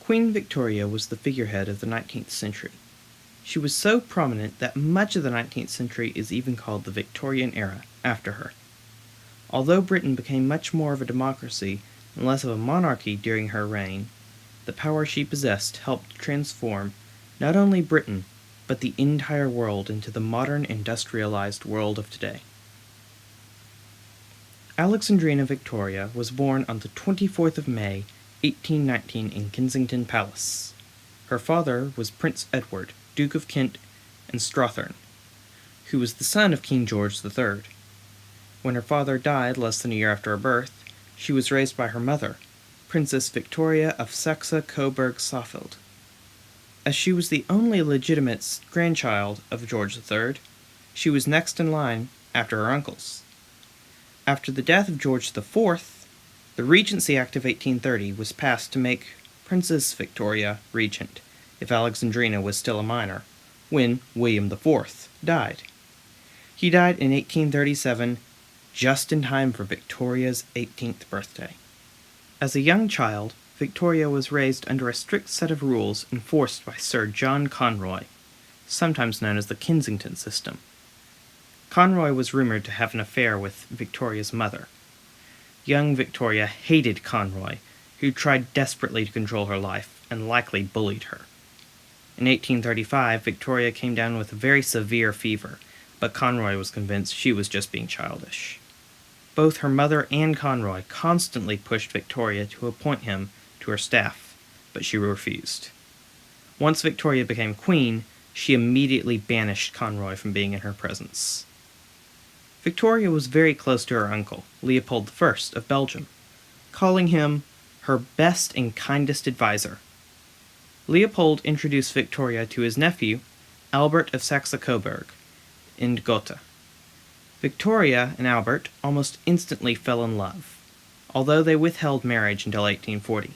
Queen Victoria was the figurehead of the 19th century. She was so prominent that much of the 19th century is even called the Victorian era after her. Although Britain became much more of a democracy and less of a monarchy during her reign, the power she possessed helped transform not only Britain, but the entire world into the modern industrialized world of today. Alexandrina Victoria was born on the 24th of May, 1819 in Kensington Palace. Her father was Prince Edward, Duke of Kent and Strathearn, who was the son of King George III. When her father died less than a year after her birth, she was raised by her mother, Princess Victoria of Saxe-Coburg-Saalfeld. As she was the only legitimate grandchild of George III, she was next in line after her uncles. After the death of George IV, the Regency Act of 1830 was passed to make Princess Victoria regent if Alexandrina was still a minor, when William IV died. He died in 1837, just in time for Victoria's 18th birthday. As a young child, Victoria was raised under a strict set of rules enforced by Sir John Conroy, sometimes known as the Kensington system. Conroy was rumored to have an affair with Victoria's mother. Young Victoria hated Conroy, who tried desperately to control her life and likely bullied her. In 1835, Victoria came down with a very severe fever, but Conroy was convinced she was just being childish. Both her mother and Conroy constantly pushed Victoria to appoint him to her staff, but she refused. Once Victoria became queen, she immediately banished Conroy from being in her presence. Victoria was very close to her uncle, Leopold I of Belgium, calling him her best and kindest advisor. Leopold introduced Victoria to his nephew, Albert of Saxe-Coburg, in Gotha. Victoria and Albert almost instantly fell in love, although they withheld marriage until 1840.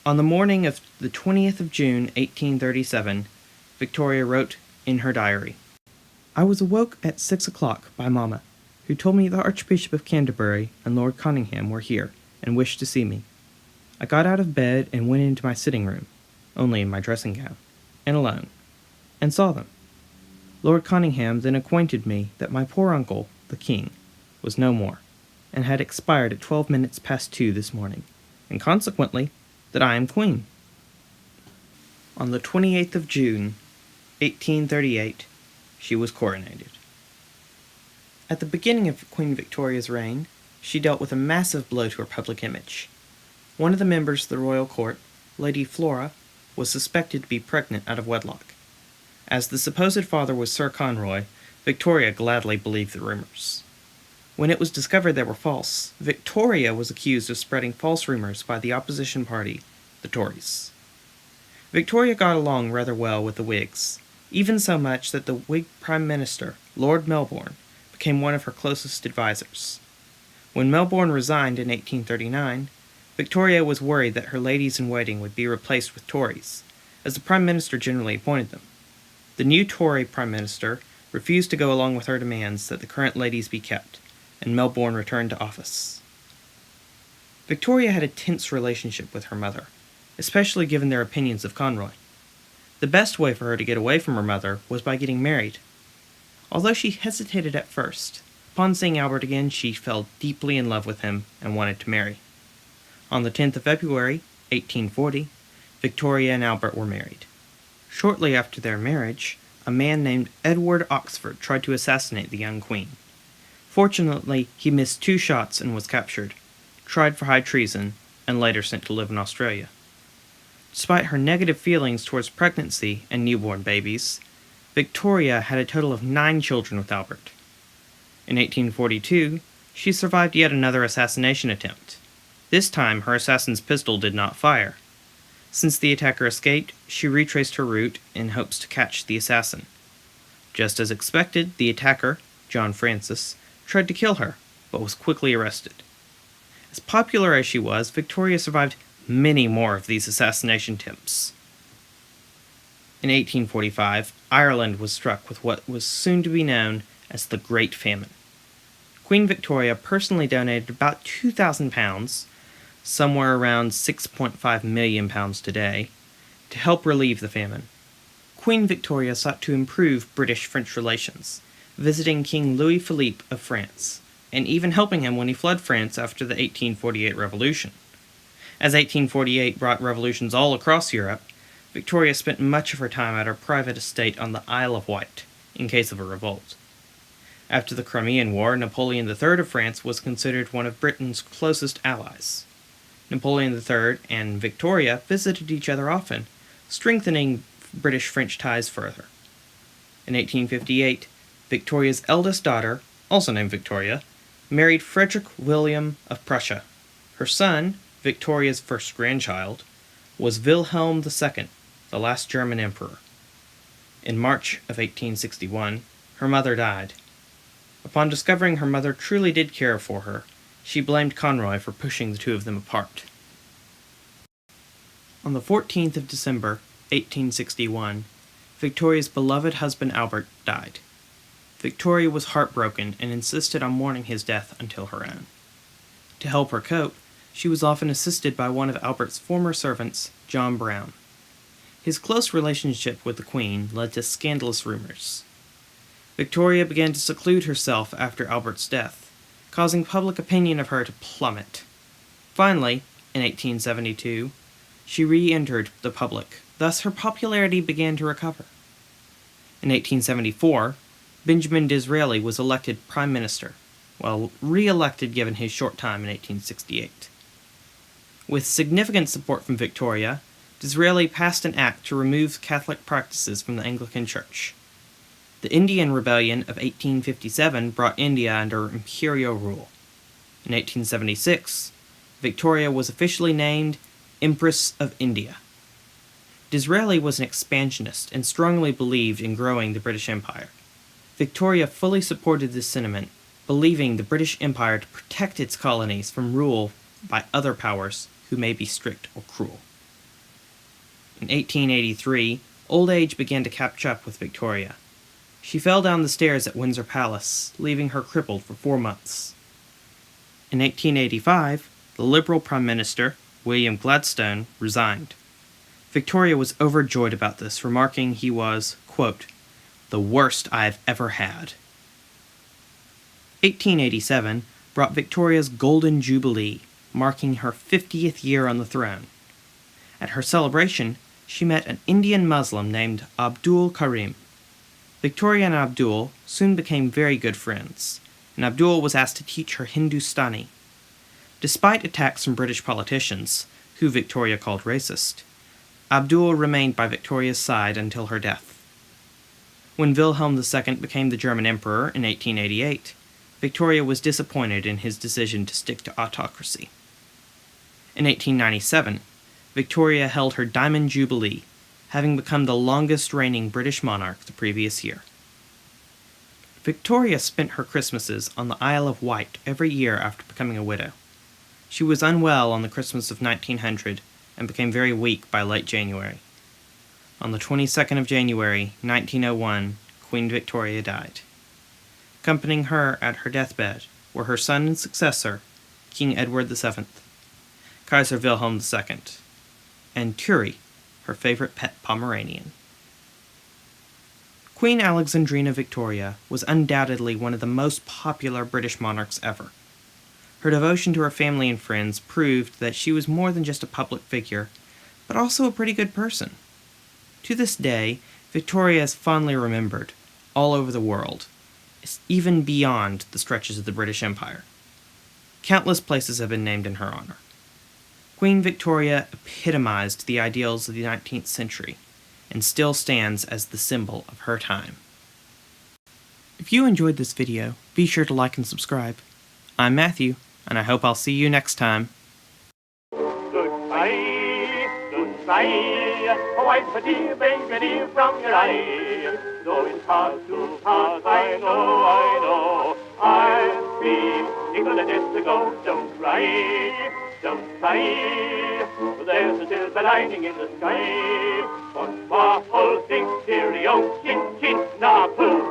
On the morning of the 20th of June, 1837, Victoria wrote in her diary, "I was awoke at 6 o'clock by Mamma, who told me the Archbishop of Canterbury and Lord Conyngham were here and wished to see me. I got out of bed and went into my sitting room, only in my dressing gown, and alone, and saw them. Lord Conyngham then acquainted me that my poor uncle, the king, was no more, and had expired at 12 minutes past 2 this morning, and consequently that I am queen." On the 28th of June, 1838, she was coronated. At the beginning of Queen Victoria's reign, she dealt with a massive blow to her public image. One of the members of the royal court, Lady Flora, was suspected to be pregnant out of wedlock. As the supposed father was Sir Conroy, Victoria gladly believed the rumors. When it was discovered they were false, Victoria was accused of spreading false rumors by the opposition party, the Tories. Victoria got along rather well with the Whigs, even so much that the Whig Prime Minister, Lord Melbourne, became one of her closest advisers. When Melbourne resigned in 1839, Victoria was worried that her ladies-in-waiting would be replaced with Tories, as the Prime Minister generally appointed them. The new Tory Prime Minister refused to go along with her demands that the current ladies be kept, and Melbourne returned to office. Victoria had a tense relationship with her mother, especially given their opinions of Conroy. The best way for her to get away from her mother was by getting married. Although she hesitated at first, upon seeing Albert again she fell deeply in love with him and wanted to marry. On the 10th of February, 1840, Victoria and Albert were married. Shortly after their marriage, a man named Edward Oxford tried to assassinate the young queen. Fortunately, he missed 2 shots and was captured, tried for high treason, and later sent to live in Australia. Despite her negative feelings towards pregnancy and newborn babies, Victoria had a total of 9 children with Albert. In 1842, she survived yet another assassination attempt. This time, her assassin's pistol did not fire. Since the attacker escaped, she retraced her route in hopes to catch the assassin. Just as expected, the attacker, John Francis, tried to kill her, but was quickly arrested. As popular as she was, Victoria survived many more of these assassination attempts. In 1845, Ireland was struck with what was soon to be known as the Great Famine. Queen Victoria personally donated about £2,000 somewhere around £6.5 million today, to help relieve the famine. Queen Victoria sought to improve British-French relations, visiting King Louis Philippe of France, and even helping him when he fled France after the 1848 Revolution. As 1848 brought revolutions all across Europe, Victoria spent much of her time at her private estate on the Isle of Wight, in case of a revolt. After the Crimean War, Napoleon III of France was considered one of Britain's closest allies. Napoleon III and Victoria visited each other often, strengthening British-French ties further. In 1858, Victoria's eldest daughter, also named Victoria, married Frederick William of Prussia. Her son, Victoria's first grandchild, was Wilhelm II, the last German emperor. In March of 1861, her mother died. Upon discovering her mother truly did care for her, she blamed Conroy for pushing the two of them apart. On the 14th of December, 1861, Victoria's beloved husband Albert died. Victoria was heartbroken and insisted on mourning his death until her own. To help her cope, she was often assisted by one of Albert's former servants, John Brown. His close relationship with the Queen led to scandalous rumors. Victoria began to seclude herself after Albert's death, causing public opinion of her to plummet. Finally, in 1872, she re-entered the public, thus her popularity began to recover. In 1874, Benjamin Disraeli was elected Prime Minister, while re-elected given his short time in 1868. With significant support from Victoria, Disraeli passed an act to remove Catholic practices from the Anglican Church. The Indian Rebellion of 1857 brought India under imperial rule. In 1876, Victoria was officially named Empress of India. Disraeli was an expansionist and strongly believed in growing the British Empire. Victoria fully supported this sentiment, believing the British Empire to protect its colonies from rule by other powers who may be strict or cruel. In 1883, old age began to catch up with Victoria. She fell down the stairs at Windsor Palace, leaving her crippled for 4 months. In 1885, the Liberal Prime Minister, William Gladstone, resigned. Victoria was overjoyed about this, remarking he was, quote, "the worst I have ever had." 1887 brought Victoria's Golden Jubilee, marking her 50th year on the throne. At her celebration, she met an Indian Muslim named Abdul Karim. Victoria and Abdul soon became very good friends, and Abdul was asked to teach her Hindustani. Despite attacks from British politicians, who Victoria called racist, Abdul remained by Victoria's side until her death. When Wilhelm II became the German emperor in 1888, Victoria was disappointed in his decision to stick to autocracy. In 1897, Victoria held her Diamond Jubilee, having become the longest-reigning British monarch the previous year. Victoria spent her Christmases on the Isle of Wight every year after becoming a widow. She was unwell on the Christmas of 1900 and became very weak by late January. On the 22nd of January, 1901, Queen Victoria died. Accompanying her at her deathbed were her son and successor, King Edward VII, Kaiser Wilhelm II, and Turi, her favorite pet Pomeranian. Queen Alexandrina Victoria was undoubtedly one of the most popular British monarchs ever. Her devotion to her family and friends proved that she was more than just a public figure, but also a pretty good person. To this day, Victoria is fondly remembered all over the world, even beyond the stretches of the British Empire. Countless places have been named in her honor. Queen Victoria epitomized the ideals of the 19th century and still stands as the symbol of her time. If you enjoyed this video, be sure to like and subscribe. I'm Matthew, and I hope I'll see you next time. Goodbye, wipe a dear baby dear from your eye. Though it's hard to part, I know. I'll be equal to death to go. Don't cry, don't cry. There's a silver lining in the sky. One more whole thing, cheerio, chin chin, na poo.